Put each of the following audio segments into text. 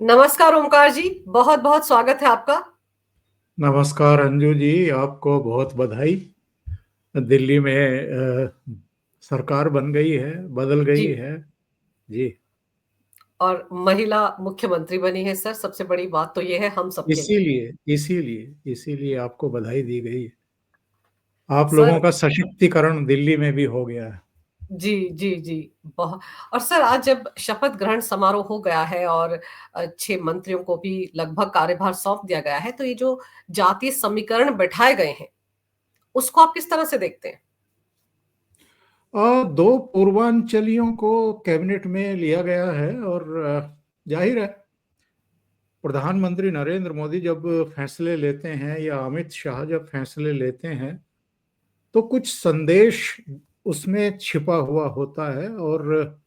नमस्कार ओमकार जी, बहुत-बहुत स्वागत है आपका। नमस्कार अंजू जी, आपको बहुत बधाई। दिल्ली में सरकार बन गई है, बदल गई जी, है। जी। और महिला मुख्यमंत्री बनी है सर, सबसे बड़ी बात तो ये है हम सबके लिए। इसीलिए आपको बधाई दी गई है। आप लोगों सर का सशक्तिकरण दिल्ली में भी हो गया है। जी, जी, जी, बहु और सर आज जब शपथ ग्रहण समारोह हो गया है और 6 मंत्रियों को भी लगभग कार्यभार सौंप दिया गया है, तो ये जो जातीय समीकरण बैठाए गए हैं, उसको आप किस तरह से देखते हैं? दो पूर्वांचलियों को कैबिनेट में लिया गया है और जाहिर है, प्रधानमंत्री नरेंद्र मोदी जब फैसले लेते हैं या अमित शाह जब फैसले लेते हैं तो कुछ संदेश उसमें छिपा हुआ होता है। और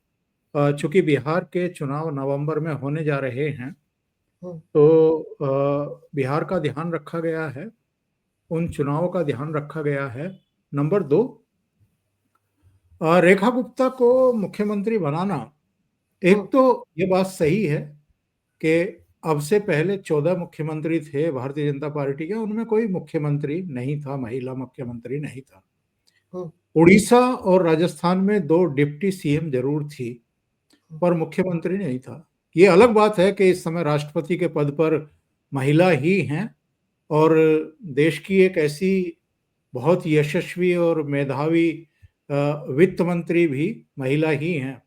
चूंकि बिहार के चुनाव नवंबर में होने जा रहे हैं हुँ, तो बिहार का ध्यान रखा गया है, उन चुनावों का ध्यान रखा गया है। नंबर दो, रेखा गुप्ता को मुख्यमंत्री बनाना, हुँ, एक तो ये बात सही है कि अब से पहले 14 मुख्यमंत्री थे भारतीय जनता पार्टी के, उनमें कोई मुख्यमंत्री नहीं था, महिला मुख्यमंत्री नहीं था। हुँ, उड़ीसा और राजस्थान में दो डिप्टी सीएम जरूर थी, हुँ, पर मुख्यमंत्री नहीं था। ये अलग बात है कि इस समय राष्ट्रपति के पद पर महिला ही हैं और देश की एक ऐसी बहुत यशस्वी और मेधावी वित्त मंत्री भी महिला ही हैं,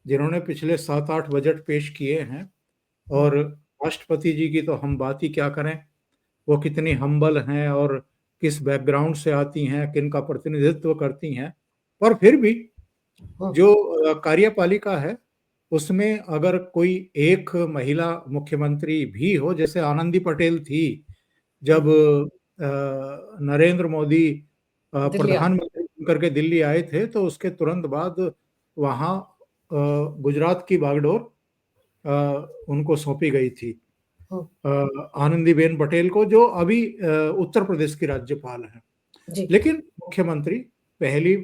जिन्होंने पिछले 7-8 बजट पेश किए हैं। हुँ, और राष्ट्रपति जी की तो हम बात ही क्या करें, वो कितनी हम्बल हैं और किस बैकग्राउंड से आती हैं, किन का प्रतिनिधित्व करती हैं। पर फिर भी हुँ, जो कार्यपालिका है उसमें अगर कोई एक महिला मुख्यमंत्री भी हो, जैसे आनंदी पटेल थी हुँ, जब नरेंद्र मोदी दिल्ली आए। प्रधानमंत्री बनकर के दिल्ली आए थे, तो उसके तुरंत बाद वहाँ गुजरात की बागडोर उनको सौंपी गई थी, हुँ, अ, आनंदीबेन पटेल को, जो अभी उत्तर प्रदेश की राज्यपाल हैं। जी, लेकिन मुख्यमंत्री पहली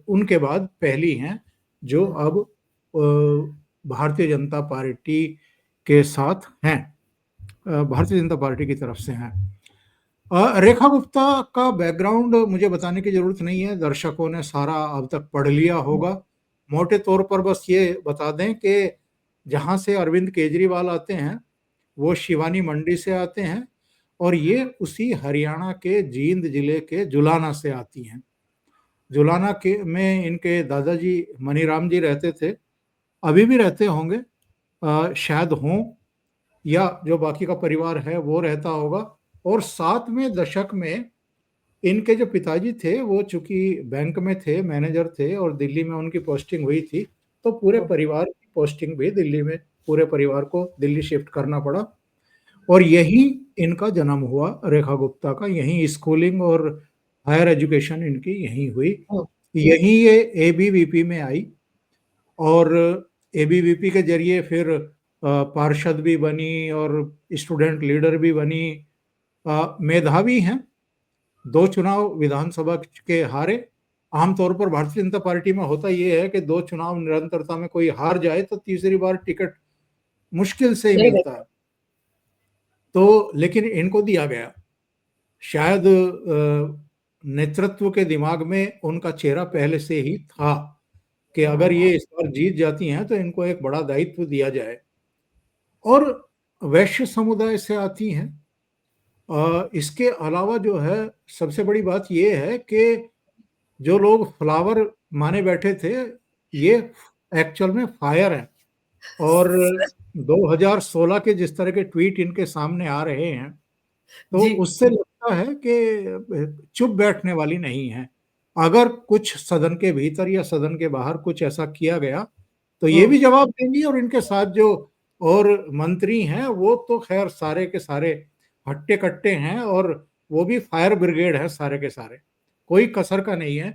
उनके बाद पहली हैं जो हुँ, अब भारतीय जनता पार्टी के साथ हैं, भारतीय जनता पार्टी की तरफ से हैं। रेखा गुप्ता का बैकग्राउंड मुझे बताने की जरूरत नहीं है, दर्शकों ने सारा अब तक पढ़ लिया हुँ, होगा। मोटे तौर पर बस ये बता दें कि जहां से अरविंद केजरीवाल आते हैं वो शिवानी मंडी से आते हैं, और ये उसी हरियाणा के जींद जिले के जुलाना से आती हैं। जुलाना के में इनके दादाजी मनीराम जी रहते थे, अभी भी रहते होंगे, शायद हों, या जो बाकी का परिवार है वो रहता होगा। और 7वें दशक में इनके जो पिताजी थे वो चूंकि बैंक में थे, मैनेजर थे, और दिल्ली में उनकी पोस्टिंग हुई थी, तो पूरे हुँ, परिवार की पोस्टिंग भी दिल्ली में, पूरे परिवार को दिल्ली शिफ्ट करना पड़ा। और यहीं इनका जन्म हुआ, रेखा गुप्ता का, यहीं स्कूलिंग और हायर एजुकेशन इनकी यहीं हुई। हुँ, यहीं ये एबीवीपी में आई और एबीवीपी के जरिए फिर पार्षद भी बनी और स्टूडेंट लीडर भी बनी। मेधावी हैं, 2 चुनाव विधानसभा के हारे। आमतौर पर भारतीय जनता पार्टी में होता यह है कि 2 चुनाव निरंतरता में कोई हार जाए तो तीसरी बार टिकट मुश्किल से ही नहीं मिलता मिलता। है। तो लेकिन इनको दिया गया, शायद नेतृत्व के दिमाग में उनका चेहरा पहले से ही था कि अगर हाँ, ये इस बार जीत जाती हैं तो इनको एक बड़ा दायित्व दिया जाए। और वैश्य समुदाय से आती हैं। इसके अलावा जो है, सबसे बड़ी बात ये है कि जो लोग फ्लावर माने बैठे थे, ये एक्चुअल में फायर है। और 2016 के जिस तरह के ट्वीट इनके सामने आ रहे हैं, तो जी, उससे लगता है कि चुप बैठने वाली नहीं है। अगर कुछ सदन के भीतर या सदन के बाहर कुछ ऐसा किया गया तो ये हुँ, भी जवाब देंगी, और इनके साथ जो और मंत्री हैं वो तो खैर सारे के सारे हट्टे कट्टे हैं, और वो भी फायर ब्रिगेड है सारे के सारे, कोई कसर का नहीं है।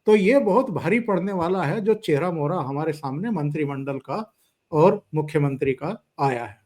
तो ये बहुत भारी पड़ने वाला है जो चेहरा मोहरा हमारे सामने मंत्रिमंडल का और मुख्यमंत्री का आया है।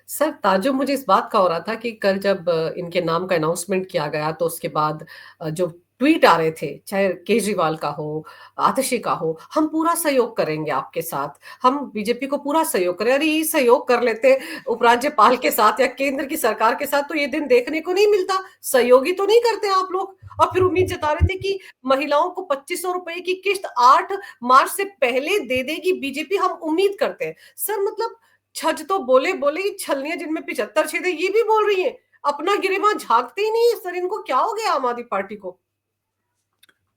सर ताज्जुब मुझे इस बात का हो रहा था कि कल जब इनके नाम का अनाउंसमेंट किया गया तो उसके बाद जो ट्वीट आ रहे थे, चाहे केजरीवाल का हो, आतिशी का हो, हम पूरा सहयोग करेंगे आपके साथ, हम बीजेपी को पूरा सहयोग करें। अरे ये सहयोग कर लेते उपराज्यपाल के साथ या केंद्र की सरकार के साथ तो ये दिन देखने को नहीं मिलता। सहयोगी तो नहीं करते आप लोग। और फिर उम्मीद जता रहे थे कि महिलाओं को 2500 रुपए की किस्त 8 मार्च से पहले दे देगी बीजेपी, हम उम्मीद करते हैं। सर मतलब छज तो बोले बोले, छलनियां जिनमें 75 छेद है ये भी बोल रही है, अपना गिरेबान झांकते ही नहीं है। सर इनको क्या हो गया आम आदमी पार्टी को?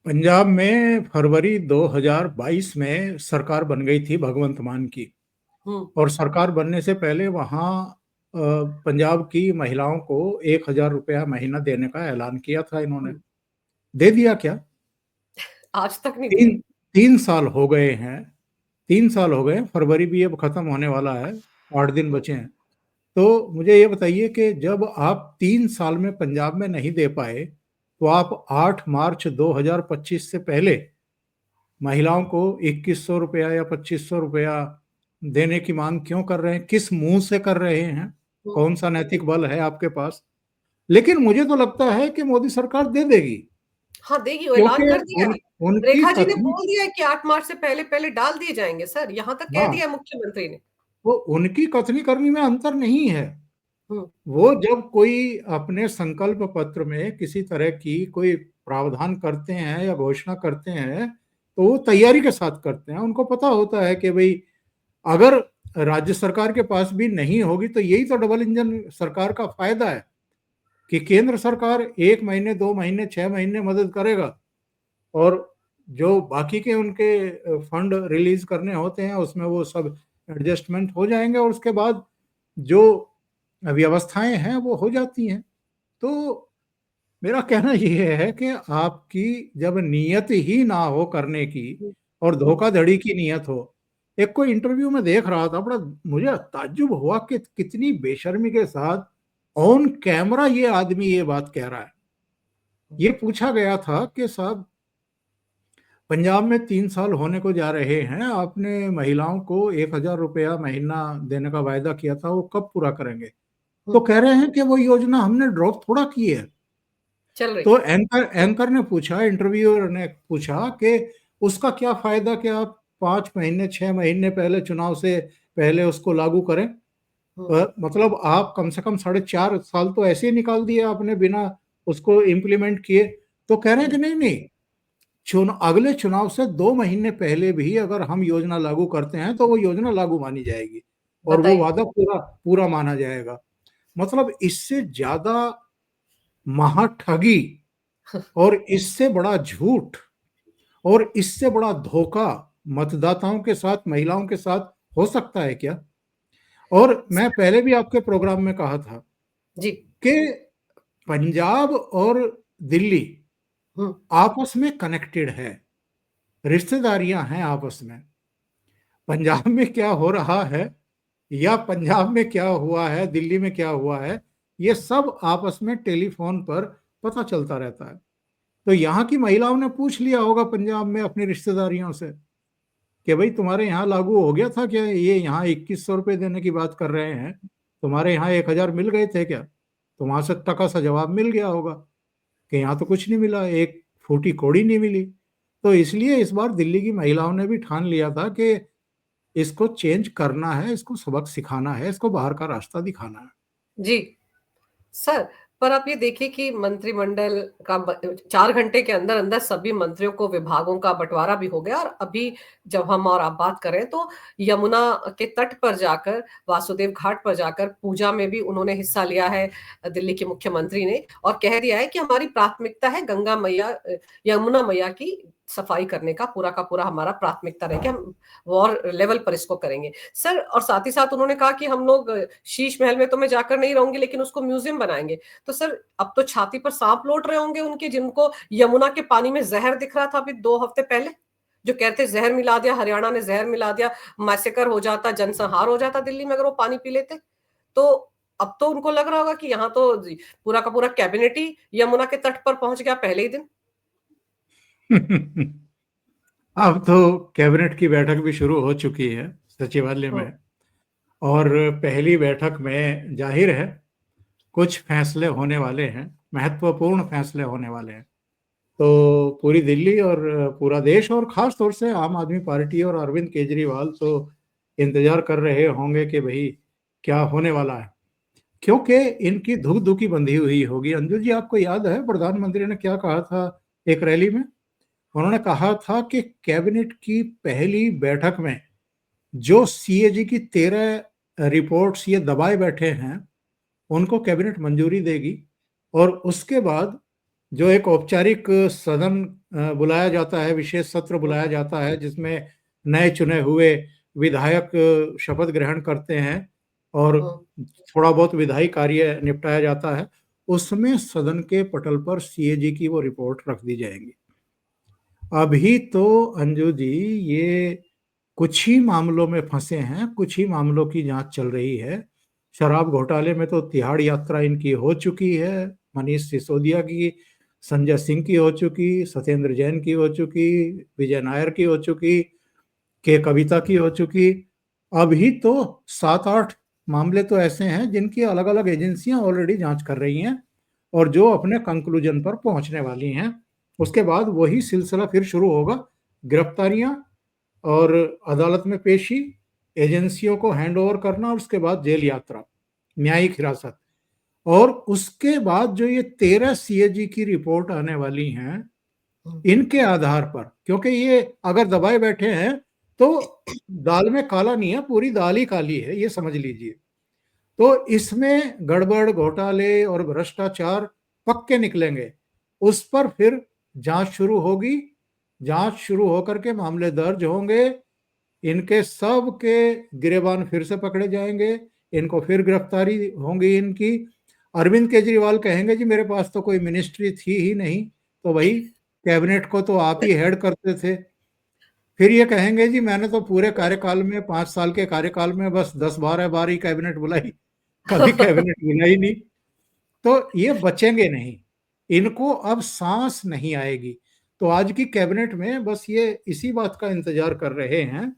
पंजाब में फरवरी 2022 में सरकार बन गई थी भगवंत मान की। हम्म। और सरकार बनने से पहले वहाँ पंजाब की महिलाओं को 1,000 रुपया महीना देने का ऐलान किया था इन्होंने। हम्म। दे दिया क्या? आज तक नहीं दिया। तीन 3 साल हो गए हैं। 3 साल हो गए, फरवरी भी अब खत्म होने वाला है, 8 दिन बचे हैं। तो मुझे ये बताइए कि जब आप 3 साल में पंजाब में नहीं दे पाए, तो आप 8 मार्च 2025 से पहले महिलाओं को 2,100 रुपया या 2,500 रुपया देने की मांग क्यों कर रहे हैं? किस मुंह से कर रहे हैं? हम्म। कौन सा नैतिक बल है आपके पास? लेकिन मुझे तो लगता है कि मोदी सरकार दे देगी, हाँ देगी, वो ऐलान क्योंकि कर दिया है। उनकी रेखा जी ने कथनी। बोल दिया है कि 8 मार्च से पहले पहले डाल दिए जाएंगे सर, यहां तक कह हाँ, दिया है मुख्यमंत्री ने। वो उनकी कथनी करनी में अंतर नहीं है। हम्म। वो जब कोई अपने संकल्प पत्र में किसी तरह की कोई प्रावधान करते हैं या घोषणा करते हैं, तो वो तैयारी के साथ करते हैं। उनको पता होता है कि भाई अगर राज्य सरकार के पास भी नहीं होगी तो यही तो डबल इंजन सरकार का फायदा है कि केंद्र सरकार 1 महीने 2 महीने 6 महीने मदद करेगा, और जो बाकी के उनके फंड रिलीज करने होते हैं उसमें वो सब एडजस्टमेंट हो जाएंगे, और उसके बाद जो व्यवस्थाएं हैं वो हो जाती हैं। तो मेरा कहना यह है कि आपकी जब नीयत ही ना हो करने की हम्म। और हम्म। धोखाधड़ी की नीयत हो। एक कोई इंटरव्यू में देख रहा था, बड़ा मुझे ताज्जुब हुआ कि कितनी बेशर्मी के साथ ऑन कैमरा ये आदमी ये बात कह रहा है। ये पूछा गया था कि साहब, पंजाब में 3 साल होने को जा रहे हैं, आपने महिलाओं को 1,000 रुपया महीना देने का वायदा किया था, वो कब पूरा करेंगे? तो हम्म। कह रहे हैं कि वो योजना हमने ड्रॉप थोड़ा की है। चल रही तो है। एंकर ने पूछा, इंटरव्यूअर ने पूछा कि उसका क्या फायदा कि आप 5 महीने 6 महीने पहले चुनाव से पहले उसको लागू करें? हम्म। मतलब आप कम से कम 4.5 साल तो ऐसे ही निकाल दिए आपने बिना उसको इम्प्लीमेंट किए। तो कह रहे हैं कि नहीं नहीं, अगले चुनाव से 2 महीने पहले भी अगर हम योजना लागू करते हैं तो वो योजना लागू मानी जाएगी और वो बताइए। वादा पूरा पूरा माना जाएगा। मतलब इससे ज्यादा महाठगी और इससे बड़ा झूठ और इससे बड़ा धोखा मतदाताओं के साथ, महिलाओं के साथ हो सकता है क्या? और मैं पहले भी आपके प्रोग्राम में कहा था जी। कि पंजाब और दिल्ली हम्म। आपस में कनेक्टेड है, रिश्तेदारियां हैं आपस में। पंजाब में क्या हो रहा है या पंजाब में क्या हुआ है, दिल्ली में क्या हुआ है, ये सब आपस में टेलीफोन पर पता चलता रहता है। तो यहाँ की महिलाओं ने पूछ लिया होगा पंजाब में अपनी रिश्तेदारियों से कि भाई तुम्हारे यहाँ लागू हो गया था क्या? ये यहाँ 2,100 रुपये देने की बात कर रहे हैं, तुम्हारे यहाँ 1,000 मिल गए थे क्या? तो वहां से टका सा जवाब मिल गया होगा कि यहाँ तो कुछ नहीं मिला, एक फूटी कौड़ी नहीं मिली। तो इसलिए इस बार दिल्ली की महिलाओं ने भी ठान लिया था कि इसको चेंज करना है, इसको सबक सिखाना है, इसको बाहर का रास्ता दिखाना है। जी। सर, पर आप ये देखिए कि मंत्रिमंडल का 4 घंटे के अंदर अंदर सभी मंत्रियों को विभागों का बंटवारा भी हो गया। और अभी जब हम और आप बात करें तो यमुना के तट पर जाकर, वासुदेव घाट पर जाकर पूजा में भी उन्होंने हिस्सा लिया है दिल्ली के मुख्यमंत्री ने, और कह दिया है कि हमारी प्राथमिकता है गंगा मैया, यमुना मैया की सफाई करने का पूरा हमारा प्राथमिकता रहे कि हम वॉर लेवल पर इसको करेंगे। सर, और साथ ही साथ उन्होंने कहा कि हम लोग शीश महल में तो मैं जाकर नहीं रहूंगी लेकिन उसको म्यूजियम बनाएंगे। तो सर अब तो छाती पर सांप लौट रहे होंगे उनके, जिनको यमुना के पानी में जहर दिख रहा था अभी 2 हफ्ते पहले, जो कहते जहर मिला दिया, हरियाणा ने जहर मिला दिया, मैसेकर हो जाता, जनसंहार हो जाता दिल्ली में अगर वो पानी पी लेते। तो अब तो उनको लग रहा होगा कि यहाँ तो पूरा का पूरा कैबिनेट ही यमुना के तट पर पहुंच गया पहले ही दिन। अब तो कैबिनेट की बैठक भी शुरू हो चुकी है सचिवालय हम्म। में, और पहली बैठक में जाहिर है कुछ फैसले होने वाले हैं, महत्वपूर्ण फैसले होने वाले हैं। तो पूरी दिल्ली और पूरा देश और खास तौर से आम आदमी पार्टी और अरविंद केजरीवाल तो इंतजार कर रहे होंगे कि भाई क्या होने वाला है, क्योंकि इनकी धुक धुकी बंधी हुई होगी। अंजू जी, आपको याद है प्रधानमंत्री ने क्या कहा था एक रैली में? उन्होंने कहा था कि कैबिनेट की पहली बैठक में जो सीएजी की 13 रिपोर्ट्स ये दबाए बैठे हैं उनको कैबिनेट मंजूरी देगी, और उसके बाद जो एक औपचारिक सदन बुलाया जाता है, विशेष सत्र बुलाया जाता है जिसमें नए चुने हुए विधायक शपथ ग्रहण करते हैं और थोड़ा बहुत विधायी कार्य निपटाया जाता है, उसमें सदन के पटल पर सीएजी की वो रिपोर्ट रख दी जाएगी। अभी तो अंजू जी ये कुछ ही मामलों में फंसे हैं, कुछ ही मामलों की जांच चल रही है। शराब घोटाले में तो तिहाड़ यात्रा इनकी हो चुकी है, मनीष सिसोदिया की, संजय सिंह की हो चुकी, सत्येंद्र जैन की हो चुकी, विजय नायर की हो चुकी, के कविता की हो चुकी। अभी तो 7-8 मामले तो ऐसे हैं जिनकी अलग अलग एजेंसियां ऑलरेडी जांच कर रही हैं और जो अपने कंक्लूजन पर पहुंचने वाली हैं। उसके बाद वही सिलसिला फिर शुरू होगा, गिरफ्तारियां और अदालत में पेशी, एजेंसियों को हैंड ओवर करना और उसके बाद जेल यात्रा, न्यायिक हिरासत। और उसके बाद जो ये 13 सीएजी की रिपोर्ट आने वाली हैं, इनके आधार पर, क्योंकि ये अगर दबाए बैठे हैं तो दाल में काला नहीं है, पूरी दाल ही काली है, ये समझ लीजिए। तो इसमें गड़बड़ घोटाले और भ्रष्टाचार पक्के निकलेंगे, उस पर फिर जांच शुरू होगी। जांच शुरू होकर के मामले दर्ज होंगे, इनके सब के गिरेबान फिर से पकड़े जाएंगे, इनको फिर गिरफ्तारी होंगी इनकी। अरविंद केजरीवाल कहेंगे जी मेरे पास तो कोई मिनिस्ट्री थी ही नहीं, तो भाई कैबिनेट को तो आप ही हेड करते थे। फिर ये कहेंगे जी मैंने तो पूरे कार्यकाल में, 5 साल के कार्यकाल में बस 10-12 बार ही कैबिनेट बुलाई, कभी कैबिनेट बुलाई नहीं। तो ये बचेंगे नहीं, इनको अब सांस नहीं आएगी। तो आज की कैबिनेट में बस ये इसी बात का इंतजार कर रहे हैं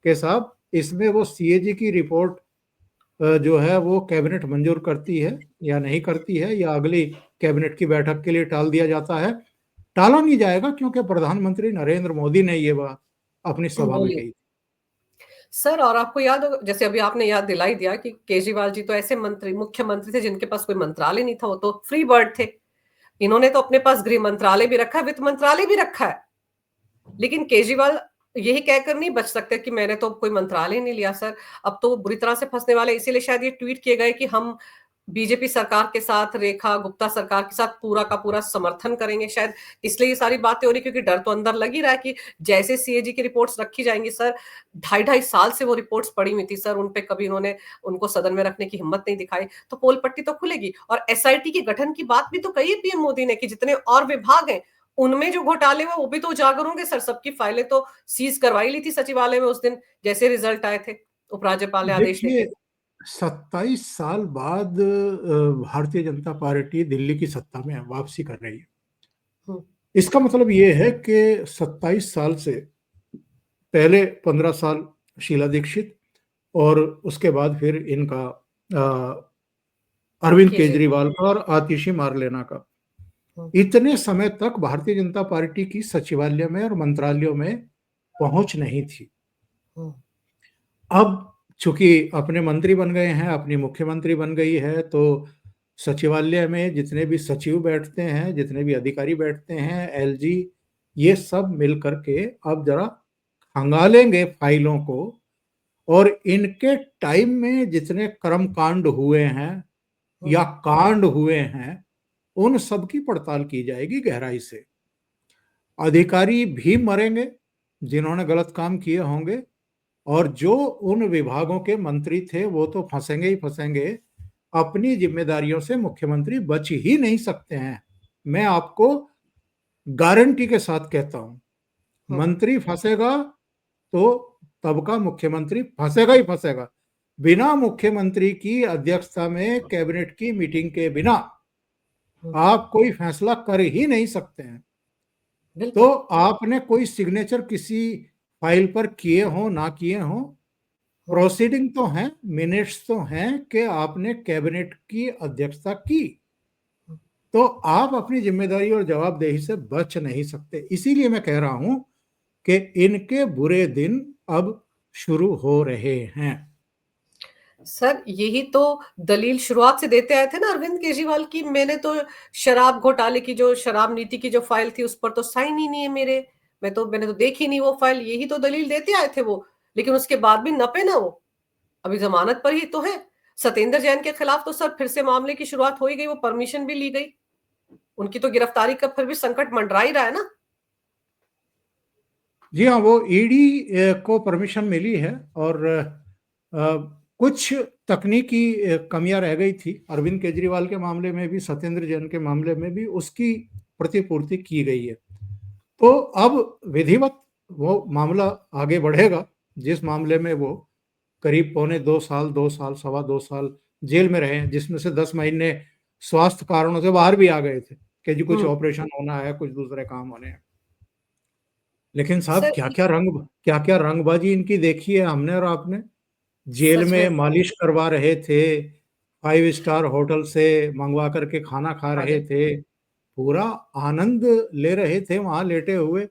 कि साहब इसमें वो सीएजी की रिपोर्ट जो है वो कैबिनेट मंजूर करती है या नहीं करती है, या अगली कैबिनेट की बैठक के लिए टाल दिया जाता है। टाला नहीं जाएगा क्योंकि प्रधानमंत्री नरेंद्र मोदी ने ये बात अपनी सभा में बोलिए कही। सर। और आपको याद होगा, जैसे अभी आपने याद दिलाई दिया कि केजरीवाल जी तो ऐसे मंत्री, मुख्यमंत्री थे जिनके पास कोई मंत्रालय नहीं था, वो तो फ्री बर्ड थे। इन्होंने तो अपने पास गृह मंत्रालय भी रखा है, वित्त मंत्रालय भी रखा है, लेकिन केजरीवाल यही कहकर नहीं बच सकते कि मैंने तो कोई मंत्रालय नहीं लिया। सर अब तो बुरी तरह से फंसने वाले, इसीलिए शायद ये ट्वीट किए गए कि हम बीजेपी सरकार के साथ, रेखा गुप्ता सरकार के साथ पूरा का पूरा समर्थन करेंगे। शायद इसलिए ये सारी बातें हो रही, क्योंकि डर तो अंदर लग ही रहा है कि जैसे सीएजी की रिपोर्ट्स रखी जाएंगी सर, 2.5 साल से वो रिपोर्ट्स पड़ी हुई थी सर, उन पे कभी उन्होंने उनको सदन में रखने की हिम्मत नहीं दिखाई, तो पोल पट्टी तो खुलेगी। और एसआईटी के गठन की बात भी तो कही पीएम मोदी ने कि जितने और विभाग हैं उनमें जो घोटाले हुए वो भी तो उजागर होंगे सर। सबकी फाइलें तो सीज करवाई ली थी सचिवालय में उस दिन जैसे रिजल्ट आए थे उपराज्यपाल ने आदेश देखिए, देके। 27 साल बाद भारतीय जनता पार्टी दिल्ली की सत्ता में वापसी कर रही है। हम्म, इसका मतलब ये है कि 27 साल से पहले 15 साल शीला दीक्षित और उसके बाद फिर इनका अरविंद केजरीवाल का और आतिशी मारलेना का, हम्म, इतने समय तक भारतीय जनता पार्टी की सचिवालय में और मंत्रालयों में पहुंच नहीं थी। हम्म, अब चूंकि अपने मंत्री बन गए हैं, अपनी मुख्यमंत्री बन गई है, तो सचिवालय में जितने भी सचिव बैठते हैं, जितने भी अधिकारी बैठते हैं, एलजी, ये सब मिल करके अब जरा खंगालेंगे फाइलों को, और इनके टाइम में जितने कर्म कांड हुए हैं या कांड हुए हैं उन सब की पड़ताल की जाएगी गहराई से। अधिकारी भी मरेंगे जिन्होंने गलत काम किए होंगे, और जो उन विभागों के मंत्री थे वो तो फंसेंगे ही फंसेंगे। अपनी जिम्मेदारियों से मुख्यमंत्री बच ही नहीं सकते हैं, मैं आपको गारंटी के साथ कहता हूं। हम्म, मंत्री फंसेगा तो तब का मुख्यमंत्री फंसेगा ही फंसेगा। बिना मुख्यमंत्री की अध्यक्षता में कैबिनेट की मीटिंग के बिना हम्म, आप कोई फैसला कर ही नहीं सकते हैं। तो बिल्कुल। आपने कोई सिग्नेचर किसी फाइल पर किए हो ना किए हो, हम्म, प्रोसीडिंग तो है, मिनट्स तो हैं कि आपने कैबिनेट की अध्यक्षता की। तो आप अपनी जिम्मेदारी और जवाबदेही से बच नहीं सकते। इसीलिए मैं कह रहा हूं कि इनके बुरे दिन अब शुरू हो रहे हैं। सर यही तो दलील शुरुआत से देते आए थे ना अरविंद केजरीवाल की, मैंने तो शराब घोटाले की जो शराब नीति की जो फाइल थी उस पर तो साइन ही नहीं है मेरे, मैंने तो देखी नहीं वो फाइल, यही तो दलील देते आए थे वो। लेकिन उसके बाद भी नपे ना वो, अभी जमानत पर ही तो है। सत्येंद्र जैन के खिलाफ तो सर फिर से मामले की शुरुआत हो ही गई, वो परमिशन भी ली गई, उनकी तो गिरफ्तारी का फिर भी संकट मंडरा ही रहा है ना। जी हाँ, वो ईडी को परमिशन मिली है और कुछ तकनीकी कमियां रह गई थी अरविंद केजरीवाल के मामले में भी, सत्येंद्र जैन के मामले में भी, उसकी प्रतिपूर्ति की गई है। तो अब विधिवत वो मामला आगे बढ़ेगा, जिस मामले में वो करीब पौने 2 साल, 2 साल, सवा 2 साल जेल में रहे हैं, जिसमें से 10 महीने स्वास्थ्य कारणों से बाहर भी आ गए थे कि जी कुछ हम्म। ऑपरेशन होना है, कुछ दूसरे काम होने हैं। लेकिन साहब सर क्या क्या रंगबाजी इनकी देखी है हमने और आपने। जेल सच में में मालिश करवा रहे थे, 5 स्टार होटल से मंगवा करके खाना खा रहे खाने। थे, पूरा आनंद ले रहे थे वहां लेटे हुए,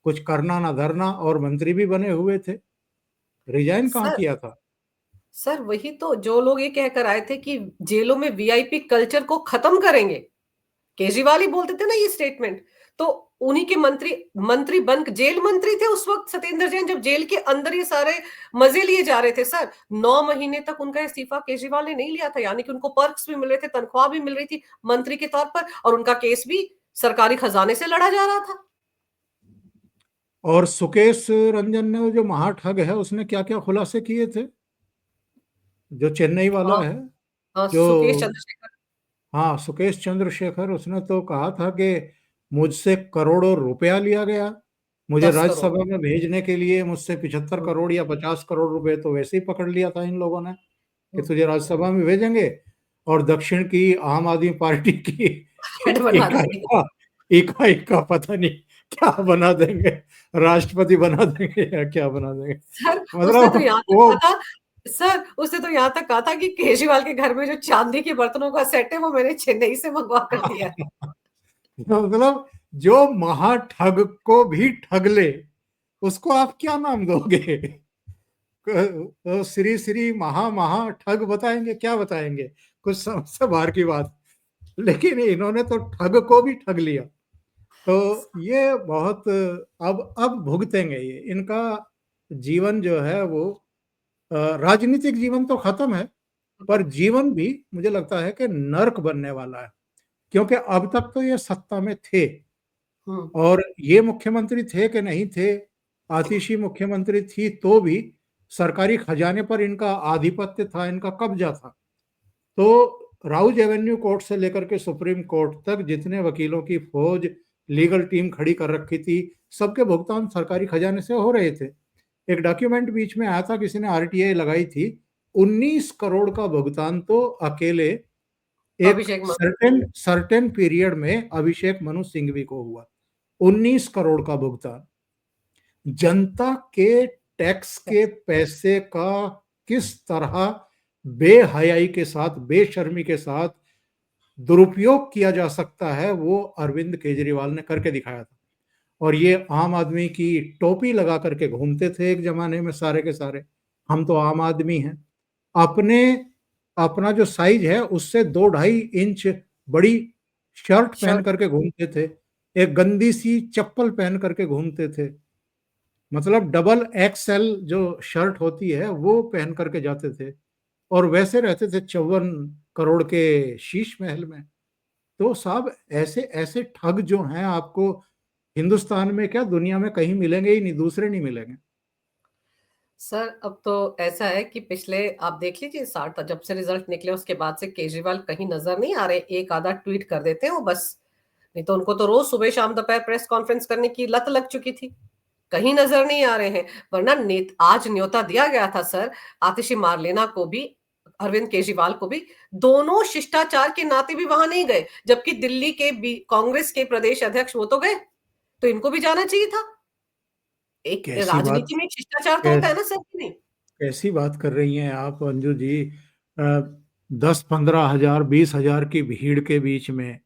कुछ करना ना धरना, और मंत्री भी बने हुए थे। रिजाइन कहाँ सर किया था? सर वही तो जो लोग ये कहकर आए थे कि जेलों में वीआईपी कल्चर को खत्म करेंगे, केजरीवाल ही बोलते थे ना ये स्टेटमेंट, तो उन्हीं के मंत्री मंत्री बन जेल मंत्री थे उस वक्त सत्येंद्र जैन, जब जेल के अंदर ये सारे मजे लिए जा रहे थे सर। 9 महीने तक उनका इस्तीफा केजरीवाल ने नहीं लिया था, यानी कि उनको पर्क्स भी मिल रहे थे, तनख्वाह भी मिल रही थी मंत्री के तौर पर, और उनका केस भी सरकारी खजाने से लड़ा जा रहा था। और सुकेश रंजन ने, वो जो महाठग है, उसने क्या क्या खुलासे किए थे, जो चेन्नई वाला हाँ। है, हाँ, जो, सुकेश चंद्रशेखर। हाँ, सुकेश चंद्रशेखर, उसने तो कहा था कि मुझसे करोड़ों रुपया लिया गया, मुझे 10 करोड़। राज्यसभा में भेजने के लिए मुझसे 75 हम्म, करोड़ या 50 करोड़ रुपए तो वैसे ही पकड़ लिया था इन लोगों ने कि हम्म। तुझे राज्यसभा में भेजेंगे, और दक्षिण की आम आदमी पार्टी की हेड बना देंगे। इकाई इकाई का पता नहीं क्या बना देंगे, राष्ट्रपति बना देंगे या क्या बना देंगे। सर उसने तो मतलब यहाँ तक वो कहा था, सर उसने तो यहाँ तक कहा था कि केजरीवाल के घर में जो चांदी के बर्तनों का सेट है वो मैंने चेन्नई से मंगवा कर दिया है। मतलब जो महाठग को भी ठग ले, उसको आप क्या नाम दोगे? तो श्री श्री महा महा ठग बताएंगे, क्या बताएंगे? कुछ समझ से बाहर की बात। लेकिन इन्होंने तो ठग को भी ठग लिया। तो ये बहुत, अब भुगतेंगे ये, इनका जीवन जो है वो, राजनीतिक जीवन तो खत्म है, पर जीवन भी मुझे लगता है कि नर्क बनने वाला है। क्योंकि अब तक तो ये सत्ता में थे, हम्म। और ये मुख्यमंत्री थे कि नहीं थे, आतिशी मुख्यमंत्री थी तो भी सरकारी खजाने पर इनका आधिपत्य था, इनका कब्जा था। तो राउज एवेन्यू कोर्ट से लेकर के सुप्रीम कोर्ट तक जितने वकीलों की फौज, लीगल टीम खड़ी कर रखी थी, सबके भुगतान सरकारी खजाने से हो रहे थे। एक डॉक्यूमेंट बीच में आया था, किसी ने आरटीआई लगाई थी, 19 करोड़ का भुगतान तो अकेले एक Abhishek Manu. Certain certain period में अभिषेक मनु सिंघवी को हुआ। 19 करोड़ का भुगतान जनता के टैक्स के पैसे का किस तरह बेहयाई के साथ, बेशर्मी के साथ दुरुपयोग किया जा सकता है, वो अरविंद केजरीवाल ने करके दिखाया था। और ये आम आदमी की टोपी लगा करके घूमते थे एक जमाने में सारे के सारे, हम तो आम आदमी हैं। अपने अपना जो साइज है उससे 2-2.5 इंच बड़ी शर्ट पहन शर्ट। करके घूमते थे, एक गंदी सी चप्पल पहन करके घूमते थे, मतलब डबल एक्सएल जो शर्ट होती है वो पहन करके जाते थे, और वैसे रहते थे 54 करोड़ के शीश महल में। तो साहब, ऐसे ऐसे ठग जो हैं आपको हिंदुस्तान में क्या, दुनिया में कहीं मिलेंगे ही नहीं, दूसरे नहीं मिलेंगे। सर अब तो ऐसा है कि पिछले आप देख लीजिए 60, जब से रिजल्ट निकले उसके बाद से केजरीवाल कहीं नजर नहीं आ रहे, एक आधा ट्वीट कर देते हैं वो बस, नहीं तो उनको तो रोज सुबह शाम दोपहर प्रेस कॉन्फ्रेंस करने की लत लग चुकी थी, कहीं नजर नहीं आ रहे हैं। वरना आज न्योता दिया गया था सर, आतिशी मार्लेना को भी, अरविंद केजरीवाल को भी, दोनों शिष्टाचार के नाते भी वहां नहीं गए, जबकि दिल्ली के कांग्रेस के प्रदेश अध्यक्ष वो तो गए, तो इनको भी जाना चाहिए था। एक कैसी बात, राजनीति में एक शिष्टाचार तो होता है कैस, ना सर कि नहीं। कैसी बात कर रही हैं आप अंजू जी? 10-15 हजार, 20 हजार की भीड़ के बीच में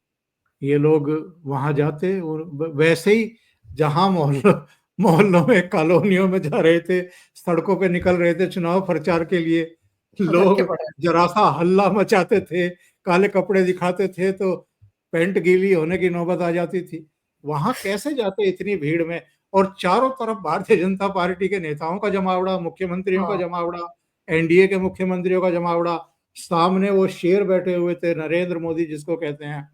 ये लोग वहां जाते और वैसे ही जहां मोहल्लों में कॉलोनियों में जा रहे थे, सड़कों पे निकल रहे थे चुनाव प्रचार के लिए, बदल के लोग पड़े। जरा सा हल्ला मचाते थे, काले कपड़े दिखाते थे तो पैंट गीली होने की नौबत आ जाती थी। वहां कैसे जाते इतनी भीड़ में? और चारों तरफ भारतीय जनता पार्टी के नेताओं का जमावड़ा, मुख्यमंत्रियों का हाँ, जमावड़ा, एनडीए के मुख्यमंत्रियों का जमावड़ा। सामने वो शेर बैठे हुए थे, नरेंद्र मोदी जिसको कहते हैं,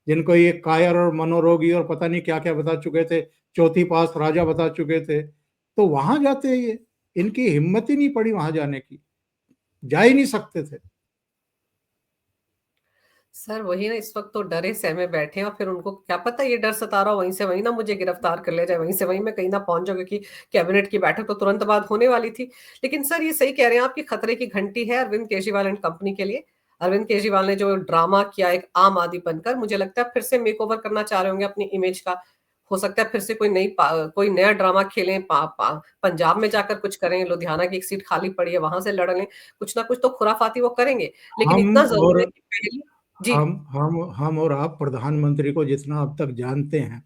जिनको ये कायर और मनोरोगी और पता नहीं क्या क्या बता चुके थे, चौथी पास राजा बता चुके थे। तो वहां जाते ये, इनकी हिम्मत ही नहीं पड़ी वहां जाने की, जा ही नहीं सकते थे। सर वही ना, इस वक्त तो डरे सहमे बैठे हैं और फिर उनको क्या पता ये डर सता रहा हो वहीं से वहीं ना मुझे गिरफ्तार कर ले जाए, वहीं से वहीं मैं कहीं ना पहुंच जाऊं, क्योंकि कैबिनेट की बैठक तो तुरंत बाद होने वाली थी। लेकिन सर ये सही कह रहे हैं आप कि खतरे की घंटी है अरविंद केजरीवाल एंड कंपनी के लिए। अरविंद केजरीवाल ने जो ड्रामा किया एक आम आदमी बनकर, मुझे लगता है फिर से मेक ओवर करना चाह रहे होंगे अपनी इमेज का। हो सकता है फिर से कोई नया ड्रामा खेलें, पंजाब में जाकर कुछ करें, लुधियाना की एक सीट खाली पड़ी है वहां से लड़ लें, कुछ ना कुछ तो खुराफाती वो करेंगे। लेकिन हम इतना जरूर और है कि पहले। जी। हम और आप प्रधानमंत्री को जितना अब तक जानते हैं,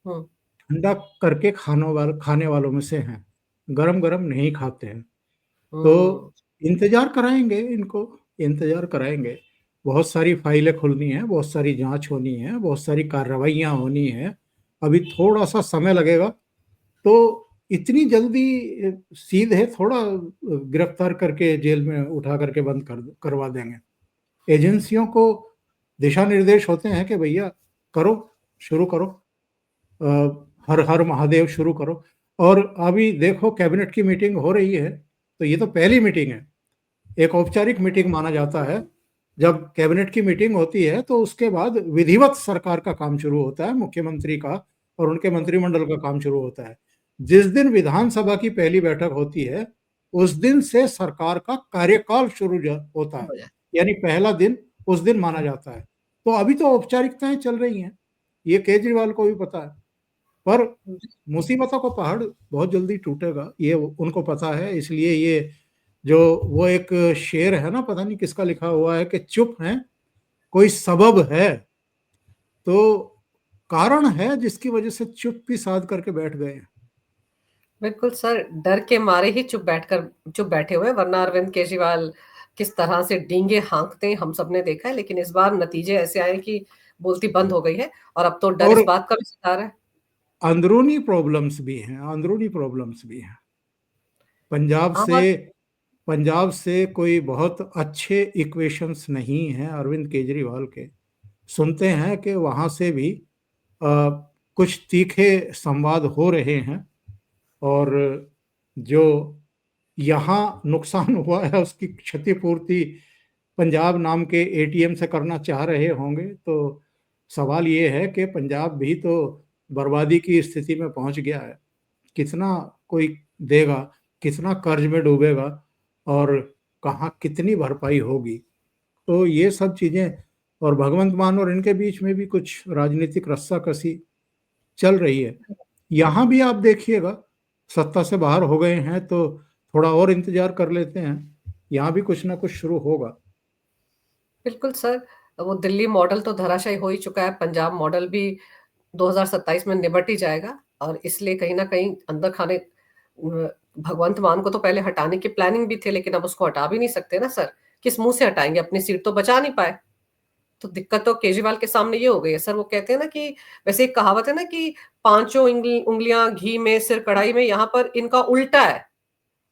हम्म। ठंडा करके खाने वालों में से हैं, गरम गरम नहीं खाते हैं। तो हम्म। इंतजार कराएंगे इनको, इंतजार कराएंगे। बहुत सारी फाइलें खुलनी है, बहुत सारी जांच होनी है, बहुत सारी कार्रवाइयां होनी है। अभी थोड़ा सा समय लगेगा। तो इतनी जल्दी सीधे थोड़ा गिरफ्तार करके जेल में उठा करके बंद करवा देंगे। एजेंसियों को दिशा निर्देश होते हैं कि भैया करो, शुरू करो, हर हर महादेव शुरू करो। और अभी देखो कैबिनेट की मीटिंग हो रही है, तो ये तो पहली मीटिंग है, एक औपचारिक मीटिंग माना जाता है। जब कैबिनेट की मीटिंग होती है तो उसके बाद विधिवत सरकार का काम शुरू होता है, मुख्यमंत्री का और उनके मंत्रिमंडल का काम शुरू होता है। जिस दिन विधानसभा की पहली बैठक होती है, उस दिन से सरकार का कार्यकाल शुरू होता है, हो जाए। यानी पहला दिन उस दिन माना जाता है। तो अभी तो औपचारिकताएं चल रही हैं, ये केजरीवाल को भी पता है। पर मुसीबतों का पहाड़ बहुत जल्दी टूटेगा, ये उनको पता है। इसलिए ये जो वो एक शेर है ना, पता नहीं किसका लिखा हुआ है कि चुप है कोई सबब है, तो कारण है जिसकी वजह से चुप्पी साध करके बैठ गए हैं। बिल्कुल सर, डर के मारे ही चुप बैठे हुए हैं, वरना अरविंद केजरीवाल किस तरह से डींगे हाँकते हैं हम सबने देखा है। लेकिन इस बार नतीजे ऐसे आए कि बोलती बंद हो गई है और अब तो डर और इस बात का भी सता रहा है। अंदरूनी प्रॉब्लम्स भी हैं, अंदरूनी प्रॉब्लम्स भी हैं। पंजाब आम से आदमी। पंजाब से कोई बहुत अच्छे इक्वेशंस नहीं हैं अरविंद केजरीवाल के। सुनते हैं कि वहाँ से भी कुछ तीखे संवाद हो रहे हैं, और जो यहाँ नुकसान हुआ है उसकी क्षतिपूर्ति पंजाब नाम के एटीएम से करना चाह रहे होंगे। तो सवाल ये है कि पंजाब भी तो बर्बादी की स्थिति में पहुंच गया है, कितना कोई देगा, कितना कर्ज में डूबेगा, और कहाँ कितनी भरपाई होगी। तो ये सब चीजें, और भगवंत मान और इनके बीच में भी कुछ राजनीतिक रस्साकसी चल रही है। यहाँ भी आप देखिएगा, सत्ता से बाहर हो गए हैं तो थोड़ा और इंतजार कर लेते हैं, यहाँ भी कुछ ना कुछ शुरू होगा। बिल्कुल सर, वो दिल्ली मॉडल तो धराशायी हो ही चुका है, पंजाब मॉडल भी 2027 में निबट ही जाएगा। और इसलिए कहीं ना कहीं अंदर खाने भगवंत मान को तो पहले हटाने की प्लानिंग भी थी, लेकिन अब उसको हटा भी नहीं सकते ना सर। किस मुंह से हटाएंगे, अपनी सीट तो बचा नहीं पाए। तो दिक्कत तो केजरीवाल के सामने ये हो गई है सर। वो कहते हैं ना कि वैसे एक कहावत है ना कि पांचों उंगलियां घी में सिर कढ़ाई में, यहाँ पर इनका उल्टा है।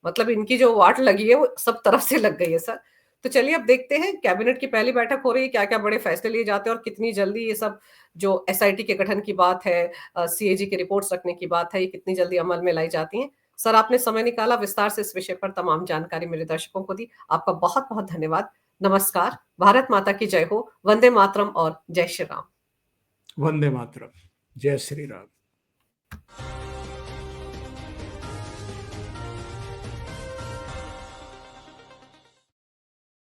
मतलब इनकी जो वाट लगी है वो सब तरफ से लग गई है सर। तो चलिए अब देखते हैं, कैबिनेट की पहली बैठक हो रही है, क्या क्या बड़े फैसले लिए जाते हैं और कितनी जल्दी ये सब जो एसआईटी के गठन की बात है, सीएजी की रिपोर्ट्स रखने की बात है, ये कितनी जल्दी अमल में लाई जाती हैं। सर आपने समय निकाला, विस्तार से इस विषय पर तमाम जानकारी मेरे दर्शकों को दी, आपका बहुत बहुत धन्यवाद। नमस्कार। भारत माता की जय हो, वंदे मातरम और जय श्री राम। वंदे मातरम। जय श्री राम।